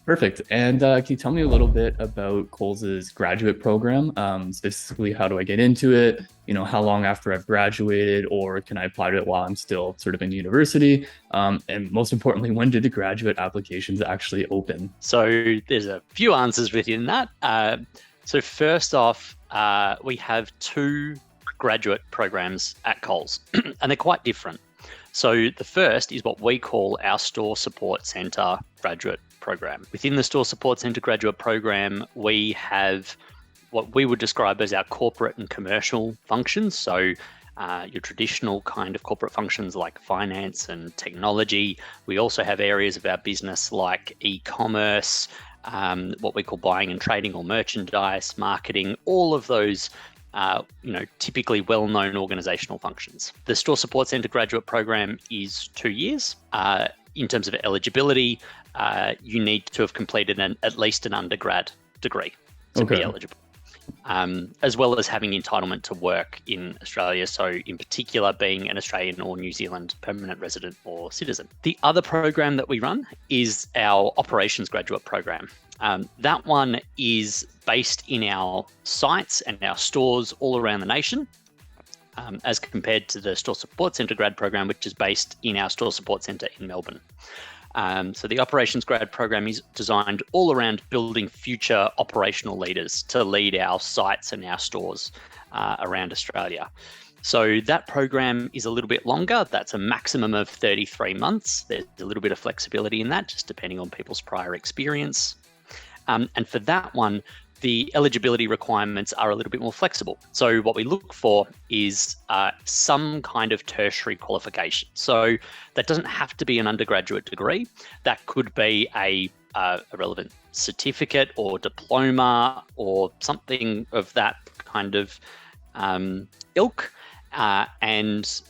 Perfect. And can you tell me a little bit about Coles's graduate program? Specifically, how do I get into it? How long after I've graduated, or can I apply to it while I'm still sort of in university? And most importantly, when did the graduate applications actually open? So there's a few answers within that. So first off, we have two graduate programs at Coles, and they're quite different. So the first is what we call our Store Support Centre graduate program. Within the Store Support Centre graduate program, we have what we would describe as our corporate and commercial functions. So your traditional kind of corporate functions like finance and technology. We also have areas of our business like e-commerce, what we call buying and trading or merchandise, marketing, all of those typically well-known organizational functions. The Store Support Centre graduate program is 2 years. In terms of eligibility, you need to have completed at least an undergrad degree to be eligible, as well as having entitlement to work in Australia. So in particular, being an Australian or New Zealand permanent resident or citizen. The other program that we run is our operations graduate program. That one is based in our sites and our stores all around the nation, as compared to the Store Support Centre grad program, which is based in our Store Support Centre in Melbourne. So the operations grad program is designed all around building future operational leaders to lead our sites and our stores around Australia. So that program is a little bit longer. That's a maximum of 33 months. There's a little bit of flexibility in that, just depending on people's prior experience. And for that one, the eligibility requirements are a little bit more flexible. So what we look for is some kind of tertiary qualification. So that doesn't have to be an undergraduate degree. That could be a relevant certificate or diploma or something of that kind of ilk. And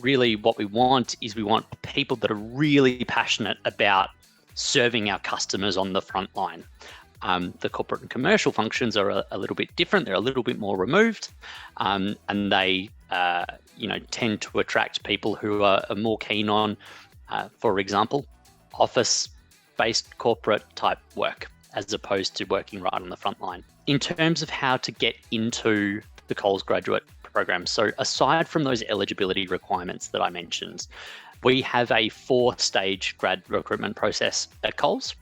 really what we want is we want people that are really passionate about serving our customers on the front line. The corporate and commercial functions are a little bit different. They're a little bit more removed, and they tend to attract people who are more keen on, for example, office-based corporate type work, as opposed to working right on the front line. In terms of how to get into the Coles graduate program, so aside from those eligibility requirements that I mentioned, we have a 4-stage grad recruitment process at Coles.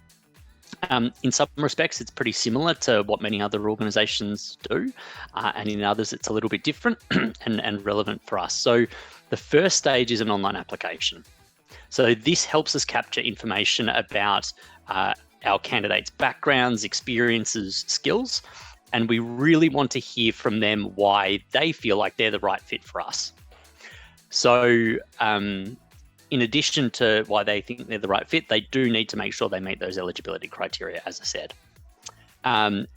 In some respects, it's pretty similar to what many other organisations do, and in others, it's a little bit different and relevant for us. So the first stage is an online application. So this helps us capture information about our candidates' backgrounds, experiences, skills, and we really want to hear from them why they feel like they're the right fit for us. So in addition to why they think they're the right fit, they do need to make sure they meet those eligibility criteria, as I said.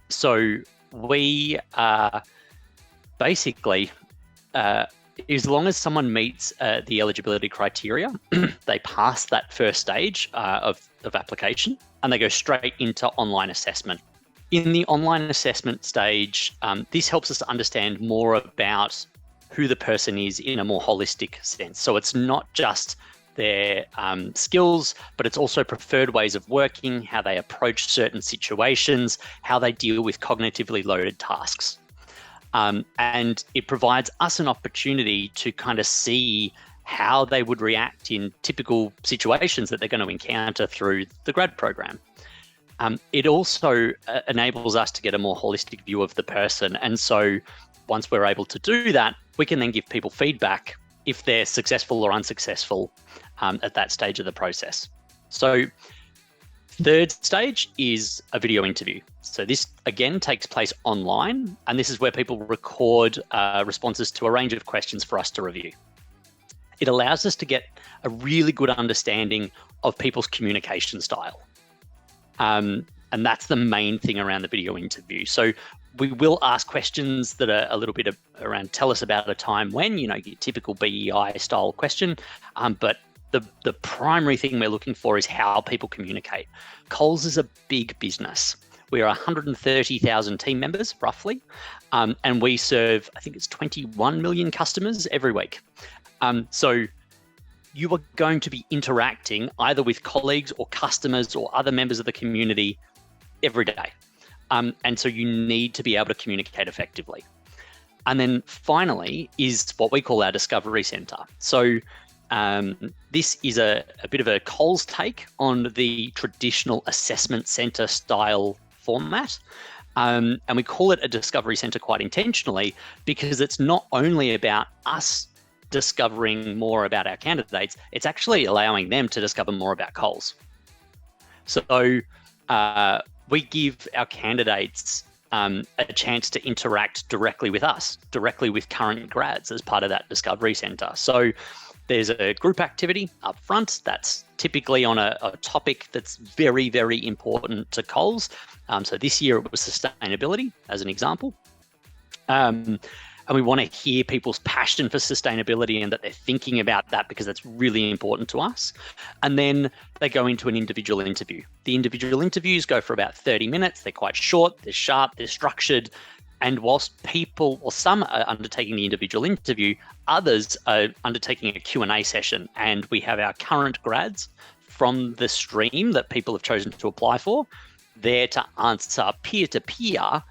So we basically, as long as someone meets the eligibility criteria, they pass that first stage of application, and they go straight into online assessment. In the online assessment stage, this helps us to understand more about who the person is in a more holistic sense. So it's not just their skills, but it's also preferred ways of working, how they approach certain situations, how they deal with cognitively loaded tasks. And it provides us an opportunity to kind of see how they would react in typical situations that they're going to encounter through the grad program. It also enables us to get a more holistic view of the person. And so once we're able to do that, we can then give people feedback if they're successful or unsuccessful at that stage of the process. So third stage is a video interview. So this, again, takes place online, and this is where people record responses to a range of questions for us to review. It allows us to get a really good understanding of people's communication style. And that's the main thing around the video interview. So we will ask questions that are a little bit around, tell us about a time when, your typical BEI style question. But the primary thing we're looking for is how people communicate. Coles is a big business. We are 130,000 team members, roughly, and we serve, I think it's 21 million customers every week. So you are going to be interacting either with colleagues or customers or other members of the community every day. And so you need to be able to communicate effectively. And then finally is what we call our Discovery Center. So this is a bit of a Coles take on the traditional assessment center style format. And we call it a Discovery Center quite intentionally because it's not only about us discovering more about our candidates, it's actually allowing them to discover more about Coles. So we give our candidates a chance to interact directly with us, directly with current grads as part of that Discovery Center. So there's a group activity up front that's typically on a topic that's very, very important to Coles. So this year it was sustainability as an example. And we want to hear people's passion for sustainability and that they're thinking about that because that's really important to us. And then they go into an individual interview. The individual interviews go for about 30 minutes. They're quite short, they're sharp, they're structured. And whilst people, or some are undertaking the individual interview, others are undertaking a Q&A session. And we have our current grads from the stream that people have chosen to apply for there to answer peer-to-peer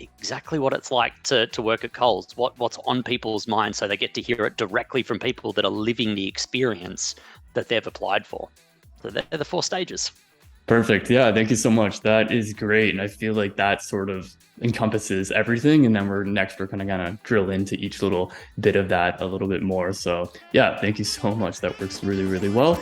exactly what it's like to work at Coles, what's on people's minds, so they get to hear it directly from people that are living the experience that they've applied for. So they're the 4 stages. Perfect. Yeah, thank you so much. That is great. And I feel like that sort of encompasses everything. And then we're gonna drill into each little bit of that a little bit more. So yeah, thank you so much. That works really, really well.